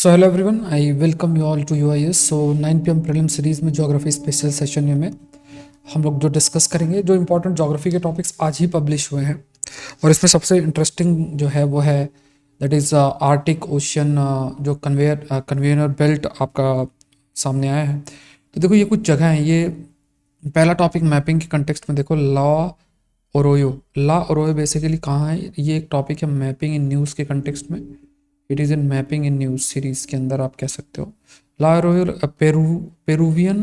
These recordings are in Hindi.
So hello everyone, I welcome you all to UIS। So 9 PM prelim series में ज्योग्राफी स्पेशल सेशन में हम लोग जो डिस्कस करेंगे, जो इंपॉर्टेंट ज्योग्राफी के टॉपिक्स आज ही पब्लिश हुए हैं। और इसमें सबसे इंटरेस्टिंग जो है वो है दैट इज़ आर्टिक ओशियन, जो कन्वेयर बेल्ट आपका सामने आया है। तो देखो ये कुछ जगह हैं। ये पहला टॉपिक मैपिंग के कंटेक्स्ट में देखो, ला ओरोयो बेसिकली कहाँ है। ये एक टॉपिक है मैपिंग इन न्यूज़ के कंटेक्स्ट में। It is in mapping in news series के अंदर आप कह सकते हो। ला ओरोयो पेरूवियन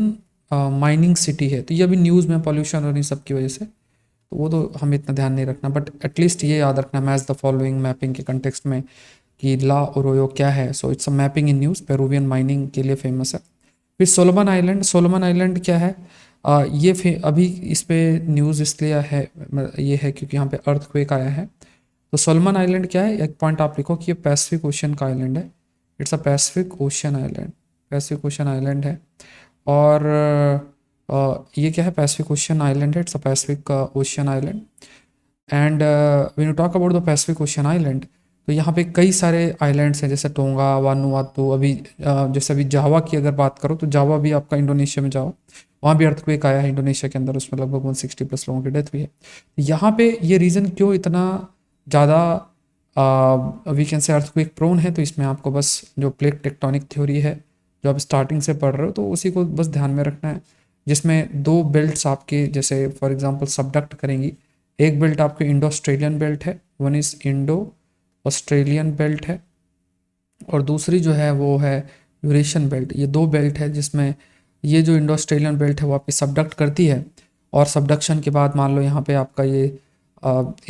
माइनिंग सिटी है। तो ये अभी न्यूज़ में पॉल्यूशन और इन सब की वजह से, तो वो तो हमें इतना ध्यान नहीं रखना, बट एटलीस्ट ये याद रखना मैच द फॉलोइंग मैपिंग के कंटेक्स्ट में कि ला ओरोयो क्या है। So it's a mapping in news, Peruvian mining के लिए फेमस है। फिर सोलोमन आइलैंड क्या है? अभी इस पे न्यूज़ इसलिए है, ये है क्योंकि यहाँ पे अर्थक्वेक आया है। तो सोलोमन आइलैंड क्या है? एक पॉइंट आप लिखो कि ये पैसिफिक ओशियन का आइलैंड है। It's a Pacific ocean island, Pacific ocean island है। और ये क्या है? पैसिफिक ओशियन आइलैंड है। It's a Pacific ocean island. And when you talk about the Pacific ocean island, तो यहाँ पे कई सारे आइलैंड्स हैं, जैसे टोंगा, वानुआतू। अभी जैसे अभी जावा की अगर बात करो तो जावा भी आपका इंडोनेशिया में, जावा वहाँ भी अर्थक्वेक आया है इंडोनेशिया के अंदर, उसमें लगभग 160+ लोगों की डेथ हुई है। यहाँ पे ये रीज़न क्यों इतना ज़्यादा we can say earthquake prone है? तो इसमें आपको बस जो प्लेट टेक्टोनिक थ्योरी है जो आप स्टार्टिंग से पढ़ रहे हो, तो उसी को बस ध्यान में रखना है, जिसमें दो बेल्ट्स आपके जैसे फॉर एग्जांपल सबडक्ट करेंगी। एक बेल्ट आपके इंडो ऑस्ट्रेलियन बेल्ट है, one is Indo Australian belt है, और दूसरी जो है वो है यूरेशियन बेल्ट। ये दो बेल्ट है जिसमें ये जो इंडो ऑस्ट्रेलियन बेल्ट है वो आपकी सबडक्ट करती है, और सबडक्शन के बाद मान लो यहाँ पे आपका ये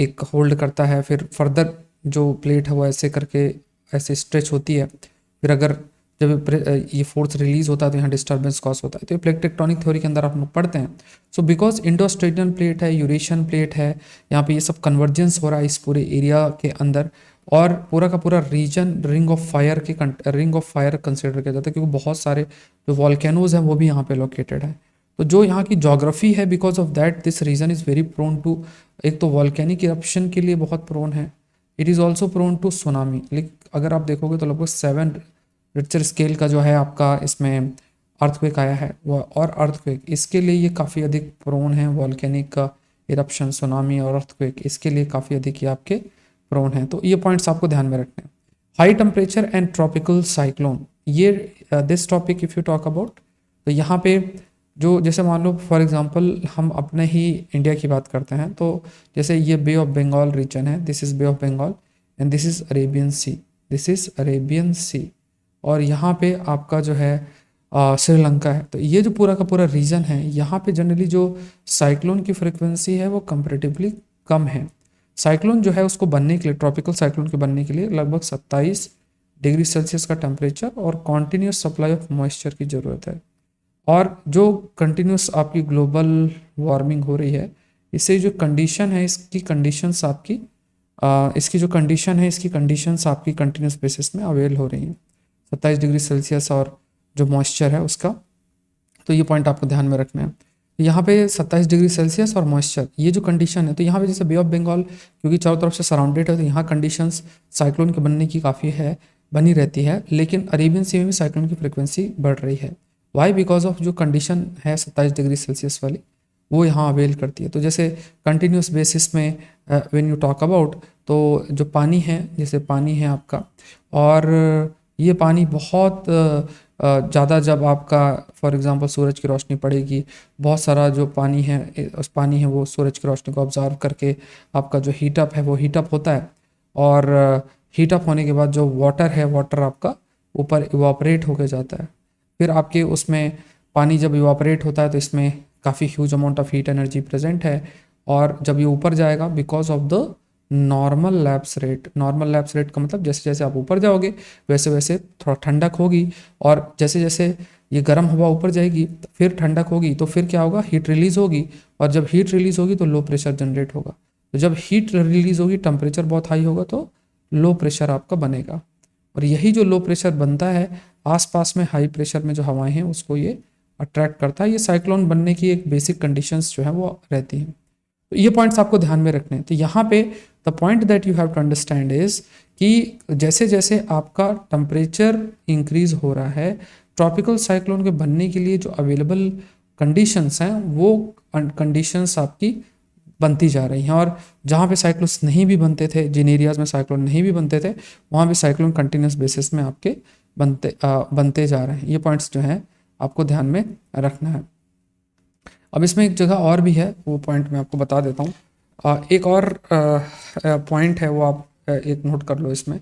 एक होल्ड करता है, फिर फर्दर जो प्लेट है वो ऐसे करके ऐसे स्ट्रेच होती है। फिर अगर जब ये फोर्स रिलीज होता है तो यहाँ डिस्टर्बेंस कॉज होता है। तो ये प्लेट टेक्टोनिक थ्योरी के अंदर आप लोग पढ़ते हैं। So because Indo Australian plate है, यूरेशियन प्लेट है, यहाँ पे ये सब कन्वर्जेंस हो रहा है इस पूरे एरिया के अंदर, और पूरा का पूरा region ring of fire consider किया जाता है, क्योंकि बहुत सारे जो वॉल्केनोज हैं वो भी यहाँ पे लोकेटेड है। तो जो यहाँ की जोग्राफी है, because of that this region is very prone to, एक तो वॉल्केनिक इरप्शन के लिए बहुत प्रोन है। It is also prone to tsunami. लेकिन अगर आप देखोगे तो लगभग 7 रिक्टर स्केल का जो है आपका इसमें अर्थक्वेक आया है वो, और अर्थक्वेक इसके लिए ये काफ़ी अधिक प्रोन है। वॉल्केनिक का इरप्शन, सुनामी और अर्थक्वेक इसके लिए काफ़ी अधिक ये आपके प्रोन है। तो ये पॉइंट्स आपको ध्यान में रखने हैं। High temperature and tropical cyclone, ये this topic if you talk about, तो यहाँ पे जो जैसे मान लो फॉर एग्जांपल हम अपने ही इंडिया की बात करते हैं, तो जैसे ये बे ऑफ बंगाल रीजन है, this is bay of Bengal and this is Arabian sea, this is Arabian sea, और यहाँ पे आपका जो है श्रीलंका है। तो ये जो पूरा का पूरा रीजन है, यहाँ पे जनरली जो साइक्लोन की फ्रिक्वेंसी है वो कंपेरेटिवली कम है। साइक्लोन जो है उसको बनने के लिए, ट्रॉपिकल साइक्लोन के बनने के लिए लगभग 27 डिग्री सेल्सियस का टेम्परेचर और कॉन्टीन्यूस सप्लाई ऑफ मॉइस्चर की ज़रूरत है। और जो कंटिन्यूस आपकी ग्लोबल वार्मिंग हो रही है, इससे जो कंडीशन है इसकी कंडीशंस आपकी इसकी जो कंडीशन है इसकी कंडीशंस आपकी कंटिन्यूस बेसिस में अवेल हो रही हैं, 27 डिग्री सेल्सियस और जो मॉइस्चर है उसका। तो ये पॉइंट आपको ध्यान में रखना है। यहाँ पे 27 डिग्री सेल्सियस और मॉइस्चर, ये जो कंडीशन है, तो यहाँ पे जैसे बे ऑफ बंगाल क्योंकि चारों तरफ से सराउंडेड है, तो यहाँ कंडीशंस साइक्लोन के बनने की काफ़ी है, बनी रहती है। लेकिन अरेबियन सी में भी साइक्लोन की फ्रिक्वेंसी बढ़ रही है। वाई? बिकॉज ऑफ जो कंडीशन है 27 डिग्री सेल्सियस वाली, वो यहाँ अवेल करती है। तो जैसे कंटिन्यूस बेसिस में व्हेन यू टॉक अबाउट, तो जो पानी है, जैसे पानी है आपका, और ये पानी बहुत ज़्यादा जब आपका फॉर एग्जांपल सूरज की रोशनी पड़ेगी, बहुत सारा जो पानी है उस पानी है वो सूरज की रोशनी को ऑब्जर्व करके आपका जो हीटअप है वो हीटअप होता है, और हीटअप होने के बाद जो वाटर है, वाटर आपका ऊपर इवापरेट होकर जाता है। फिर आपके उसमें पानी जब इवापरेट होता है तो इसमें काफ़ी huge amount of heat energy present है, और जब ये ऊपर जाएगा because of the normal lapse rate. Normal lapse rate का मतलब जैसे जैसे आप ऊपर जाओगे वैसे वैसे थोड़ा ठंडक होगी, और जैसे जैसे ये गर्म हवा ऊपर जाएगी फिर ठंडक होगी, तो फिर क्या होगा? हीट रिलीज होगी, और जब हीट रिलीज होगी तो लो प्रेशर जनरेट होगा। तो जब हीट रिलीज होगी, टेम्परेचर बहुत हाई होगा, तो लो प्रेशर आपका बनेगा, और यही जो लो प्रेशर बनता है आसपास में हाई प्रेशर में जो हवाएं हैं उसको ये अट्रैक्ट करता है। ये साइक्लोन बनने की एक बेसिक कंडीशंस जो है वो रहती हैं। तो ये पॉइंट्स आपको ध्यान में रखने हैं। तो यहाँ पे the point that you have to understand is कि जैसे जैसे आपका टेम्परेचर इंक्रीज हो रहा है, ट्रॉपिकल साइक्लोन के बनने के लिए जो अवेलेबल कंडीशंस हैं वो कंडीशंस आपकी बनती जा रही हैं। और जहाँ पे साइक्लोन्स नहीं भी बनते थे, जिन एरियाज में साइक्लोन नहीं भी बनते थे, वहाँ भी साइक्लोन कंटिन्यूस बेसिस में आपके बनते जा रहे हैं। ये पॉइंट्स जो हैं आपको ध्यान में रखना है। अब इसमें एक जगह और भी है, वो पॉइंट मैं आपको बता देता हूँ। एक और पॉइंट है, वो आप एक नोट कर लो इसमें।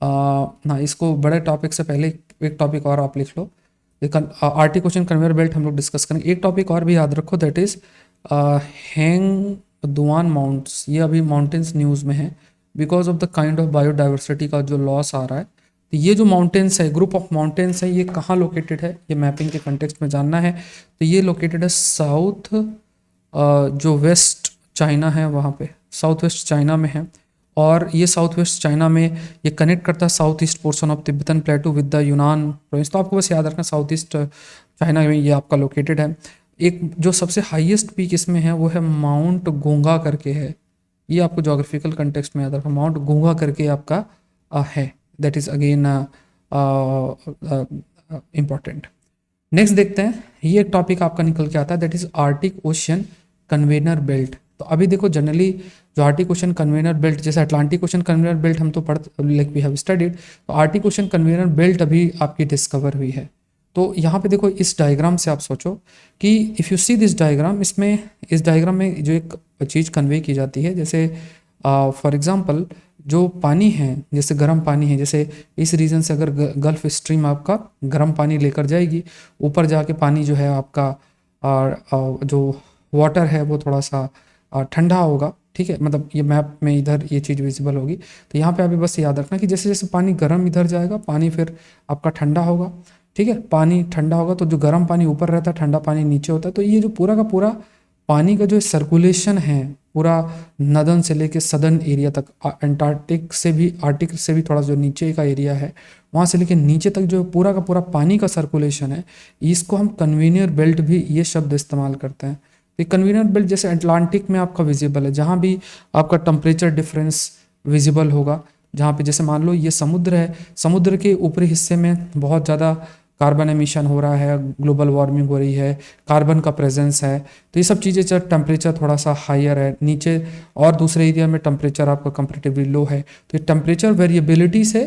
ना इसको बड़े टॉपिक से पहले एक टॉपिक और आप लिख लो। आर्टिक ओशन कन्वेयर बेल्ट हम लोग डिस्कस करेंगे। एक टॉपिक और भी याद रखो, दैट इज हैंग दुआन माउंट्स। ये अभी माउंटेन्स न्यूज़ में है because of the kind of biodiversity का जो लॉस आ रहा है। तो ये जो माउंटेन्स है, ग्रुप ऑफ माउंटेन्स है, ये कहाँ लोकेटेड है, ये मैपिंग के कंटेक्स्ट में जानना है। तो ये लोकेटेड है साउथ, जो वेस्ट चाइना है वहाँ पे, साउथ वेस्ट चाइना में है। और ये साउथ वेस्ट चाइना में ये कनेक्ट करता है south east portion of Tibetan प्लेटू with the यूनान प्रोविंस। तो आपको बस याद रखना साउथ ईस्ट चाइना में ये आपका लोकेटेड है। एक जो सबसे हाईएस्ट पीक इसमें है वो है माउंट गोंगा करके है। ये आपको जोग्राफिकल कंटेक्स्ट में याद रखना, माउंट गोंगा करके आपका है। That is again important. Next देखते हैं, ये एक टॉपिक आपका निकल के आता है, that is Arctic ocean conveyor belt. तो अभी देखो जनरली जो आर्टिक ओशन कन्वेयर बेल्ट, जैसे अटलांटिक ओशन कन्वेयर बेल्ट हम तो लाइक वी हैव स्टडीड, तो आर्टिक ओशन कन्वेयर बेल्ट अभी आपकी डिस्कवर हुई है। तो यहाँ पे देखो इस डायग्राम से आप सोचो कि if you see this diagram, इसमें इस डायग्राम में जो एक चीज़ कन्वे की जाती है, जैसे फॉर एग्जांपल जो पानी है, जैसे गर्म पानी है, जैसे इस रीजन से अगर गल्फ स्ट्रीम आपका गर्म पानी लेकर जाएगी, ऊपर जाके पानी जो है आपका जो वाटर है वो थोड़ा सा ठंडा होगा। ठीक है, मतलब ये मैप में इधर ये चीज़ विजिबल होगी। तो यहाँ पे अभी बस याद रखना कि जैसे जैसे पानी गर्म इधर जाएगा, पानी फिर आपका ठंडा होगा। ठीक है, पानी ठंडा होगा तो जो गर्म पानी ऊपर रहता है, ठंडा पानी नीचे होता है। तो ये जो पूरा का पूरा पानी का जो सर्कुलेशन है, पूरा नदन से लेके सदर्न एरिया तक, अंटार्कटिक से भी, आर्टिक से भी थोड़ा जो नीचे का एरिया है, वहाँ से लेके नीचे तक जो पूरा का पूरा पानी का सर्कुलेशन है, इसको हम कन्वेयर बेल्ट भी ये शब्द इस्तेमाल करते हैं। तो कन्वेयर बेल्ट जैसे अटलांटिक में आपका विजिबल है, जहाँ भी आपका टेम्परेचर डिफरेंस विजिबल होगा, जहाँ पे जैसे मान लो ये समुद्र है, समुद्र के ऊपरी हिस्से में बहुत ज़्यादा कार्बन एमिशन हो रहा है, ग्लोबल वार्मिंग हो रही है, कार्बन का प्रेजेंस है। तो ये सब चीज़ें, जब टेम्परेचर थोड़ा सा हायर है नीचे और दूसरे एरिया में टेम्परेचर आपका कंपेरेटिवली लो है, तो ये टेम्परेचर वेरिएबिलिटी से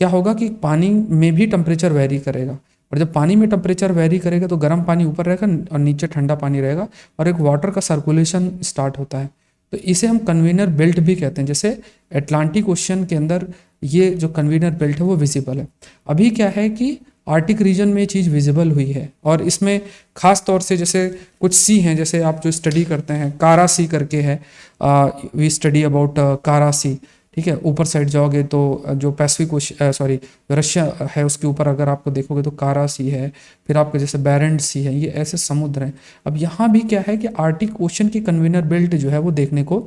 क्या होगा कि पानी में भी टेम्परेचर वेरी करेगा। और जब पानी में टेम्परेचर वेरी करेगा तो गर्म पानी ऊपर रहेगा और नीचे ठंडा पानी रहेगा, और एक वाटर का सर्कुलेशन स्टार्ट होता है। तो इसे हम कन्वेयर बेल्ट भी कहते हैं। जैसे अटलांटिक ओशन के अंदर ये जो कन्वेयर बेल्ट है वो विजिबल है। अभी क्या है कि आर्टिक रीजन में ये चीज़ विजिबल हुई है, और इसमें खास तौर से जैसे कुछ सी हैं, जैसे आप जो स्टडी करते हैं, कारा सी करके है, वी स्टडी अबाउट कारा सी। ठीक है, ऊपर साइड जाओगे तो जो पैसिफिक सॉरी रशिया है उसके ऊपर अगर आपको देखोगे तो कारा सी है, फिर आपके जैसे बैरेंट सी है, ये ऐसे समुद्र हैं। अब यहाँ भी क्या है कि आर्टिक ओशन की कन्वेयर बेल्ट जो है वो देखने को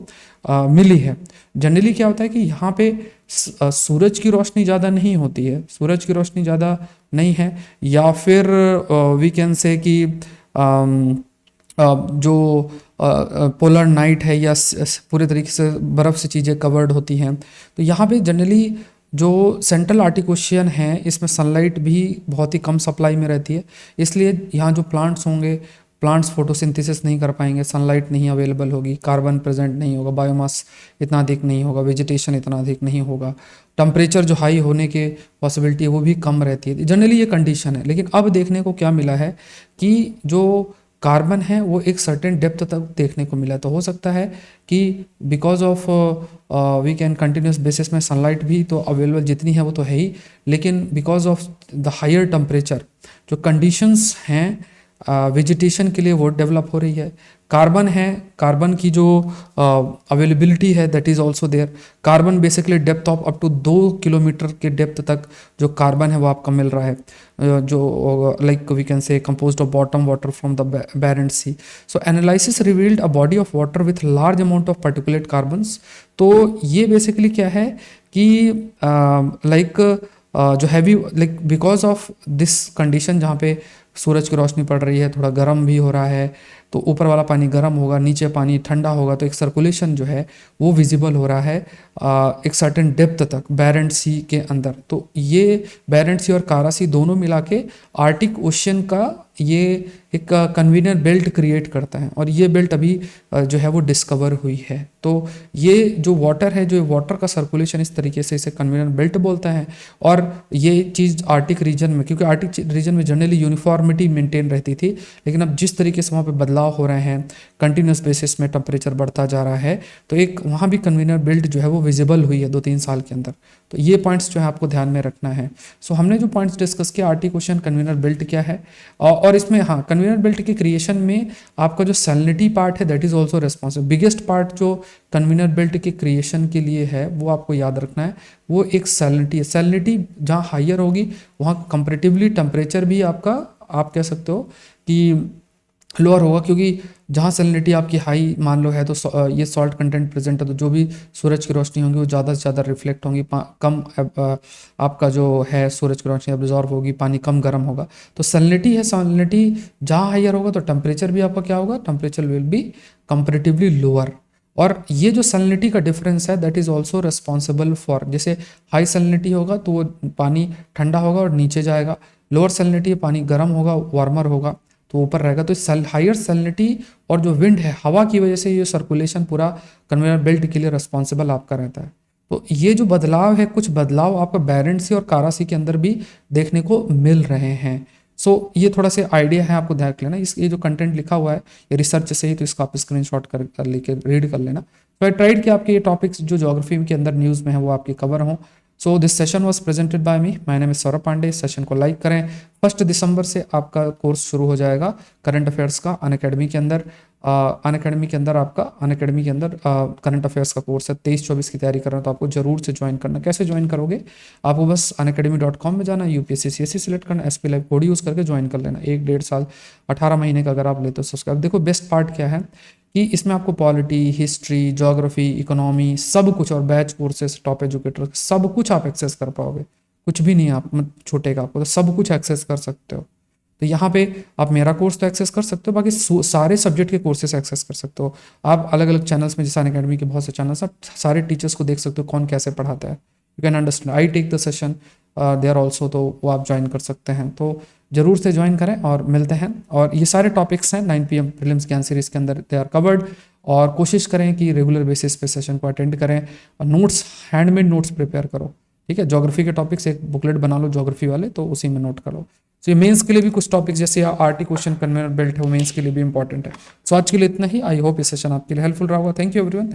मिली है। जनरली क्या होता है कि यहाँ पे सूरज की रोशनी ज़्यादा नहीं होती है, सूरज की रोशनी ज़्यादा नहीं है, या फिर वी कैन से कि जो पोलर नाइट है या पूरे तरीके से बर्फ़ से चीज़ें कवर्ड होती हैं। तो यहाँ पे जनरली जो सेंट्रल आर्टिक ओशियन है, इसमें सनलाइट भी बहुत ही कम सप्लाई में रहती है, इसलिए यहाँ जो प्लांट्स होंगे, प्लांट्स फोटोसिंथेसिस नहीं कर पाएंगे, सनलाइट नहीं अवेलेबल होगी, कार्बन प्रेजेंट नहीं होगा, बायोमास इतना अधिक नहीं होगा, वेजिटेशन इतना अधिक नहीं होगा, टेम्परेचर जो हाई होने के पॉसिबिलिटी है वो भी कम रहती है। जनरली ये कंडीशन है। लेकिन अब देखने को क्या मिला है कि जो कार्बन है वो एक सर्टेन डेप्थ तक देखने को मिला। तो हो सकता है कि because of we can continuous basis में सनलाइट भी तो अवेलेबल जितनी है वो तो है ही, लेकिन because of the higher temperature जो कंडीशंस हैं वेजिटेशन के लिए वो डेवलप हो रही है। कार्बन है, कार्बन की जो अवेलेबिलिटी है that is also there. Carbon basically depth of up to 2 kilometre के डेप्थ तक जो कार्बन है वो आपका मिल रहा है, जो like we can say composed of bottom water from the Barents sea. So analysis revealed a body of water with large amount of particulate carbons. तो ये बेसिकली क्या है कि लाइक जो heavy, like because of this condition जहाँ पे सूरज की रोशनी पड़ रही है, थोड़ा गर्म भी हो रहा है, तो ऊपर वाला पानी गर्म होगा, नीचे पानी ठंडा होगा, तो एक सर्कुलेशन जो है वो विजिबल हो रहा है एक सर्टेन डेप्थ तक बैरेंट सी के अंदर। तो ये बैरेंट सी और कारा सी दोनों मिला के आर्टिक ओशन का ये एक कन्वीनियर बेल्ट क्रिएट करता है, और ये बेल्ट अभी जो है वो डिस्कवर हुई है। तो ये जो वाटर है, जो वाटर का सर्कुलेशन इस तरीके से इसे कन्वीनियर बेल्ट बोलते हैं। और ये चीज़ आर्टिक रीजन में, क्योंकि आर्टिक रीजन में जनरली यूनिफॉर्मिटी मेंटेन रहती थी, लेकिन अब जिस तरीके से वहाँ पे बदलाव हो रहे हैं, कंटिन्यूस बेसिस में टेम्परेचर बढ़ता जा रहा है, तो एक वहाँ भी कन्वीनियर बेल्ट जो है वो विजिबल हुई है 2-3 साल के अंदर। तो ये पॉइंट्स जो है आपको ध्यान में रखना है। सो हमने जो पॉइंट्स डिस्कस किया, आर्टिक ओशन, कन्वीनियर बेल्ट क्या है, और इसमें हाँ, कन्वीनियर बेल्ट के क्रिएशन में आपका जो सैलिनिटी पार्ट है that is also responsible. Biggest part जो कन्वीनियर बेल्ट के क्रिएशन के लिए है वो आपको याद रखना है, वो एक सैलिनिटी है। सैलिनिटी जहाँ हाइयर होगी वहाँ कंपेरेटिवली टेम्परेचर भी आपका, आप कह सकते हो कि लोअर होगा, क्योंकि जहाँ सैलिनिटी आपकी हाई मान लो है तो ये सॉल्ट कंटेंट प्रेजेंट है, तो जो भी सूरज की रोशनी होगी वो ज़्यादा से ज़्यादा रिफ्लेक्ट होंगी, कम आपका जो है सूरज की रोशनी एब्जॉर्ब होगी, पानी कम गर्म होगा। तो सैलिनिटी है, सैलिनिटी जहाँ हाइयर होगा तो टेम्परेचर भी आपका क्या होगा, temperature will be comparatively lower. और ये जो सैलिनिटी का डिफरेंस है that is also responsible for, जैसे हाई सैलिनिटी होगा तो वो पानी ठंडा होगा और नीचे जाएगा, लोअर सैलिनिटी पानी गर्म होगा, वार्मर होगा तो ऊपर रहेगा। तो हाइयर सैलिनिटी और जो विंड है, हवा की वजह से ये सर्कुलेशन पूरा कन्वेयर बेल्ट के लिए रिस्पॉन्सिबल आपका रहता है। तो ये जो बदलाव है, कुछ बदलाव आपका बैरेंट सी और कारासी के अंदर भी देखने को मिल रहे हैं। सो ये थोड़ा सा आइडिया है, आपको ध्यान रख लेना। ये जो कंटेंट लिखा हुआ है ये रिसर्च से ही, तो इसका आप स्क्रीनशॉट कर लेके रीड कर लेना। तो आई ट्राइड कि आपके ये टॉपिक्स जो ज्योग्राफी के अंदर न्यूज़ में है वो आपके कवर हों। So this session was presented by me, my name is Saurabh Pandey. इस सेशन को लाइक करें। 1 दिसंबर से आपका कोर्स शुरू हो जाएगा करंट अफेयर्स का अनअकैडमी के अंदर। अनअकैडमी के अंदर आपका अनअकैडमी के अंदर करंट अफेयर्स का कोर्स है। 23-24 की तैयारी कर रहे हो तो आपको जरूर से ज्वाइन करना। कैसे ज्वाइन करोगे, आपको बस unacademy.com में जाना, यूपीएससी CSE सिलेक्ट करना, SP लाइव कोड यूज़ करके ज्वाइन कर लेना। 1-1.5 साल 18 महीने का अगर आप लेते हो सब्सक्राइब। देखो बेस्ट पार्ट क्या है कि इसमें आपको पॉलिटी, हिस्ट्री, ज्योग्राफी, इकोनॉमी सब कुछ, और बैच कोर्सेस, टॉप एजुकेटर, सब कुछ आप एक्सेस कर पाओगे। कुछ भी नहीं आप छूटेगा आपको, तो सब कुछ एक्सेस कर सकते हो। तो यहाँ पे आप मेरा कोर्स तो एक्सेस कर सकते हो, बाकी सारे सब्जेक्ट के कोर्सेस एक्सेस कर सकते हो। आप अलग अलग चैनल्स में, जैसे अनअकैडमी के बहुत से चैनल्स, आप सारे टीचर्स को देख सकते हो कौन कैसे पढ़ाता है। You can understand, I take the session they are also, तो वो आप ज्वाइन कर सकते हैं। तो जरूर से ज्वाइन करें और मिलते हैं। और ये सारे टॉपिक्स हैं 9 PM प्रीलिम्स ज्ञान सीरीज के अंदर, दे आर कवर्ड। और कोशिश करें कि रेगुलर बेसिस पे सेशन को अटेंड करें और नोट्स, हैंडमेड नोट्स प्रिपेयर करो। ठीक है, ज्योग्राफी के टॉपिक्स एक बुकलेट बना लो ज्योग्राफी वाले, तो उसी में नोट करो। तो ये मेंस के लिए भी कुछ टॉपिक्स जैसे आर्टिक ओशन, कन्वेयर बेल्ट है, वो मेंस के लिए भी इंपॉर्टेंट है। सो आज के लिए इतना ही। आई होप ये सेशन आपके लिए हेल्पफुल रहा होगा। Thank you everyone.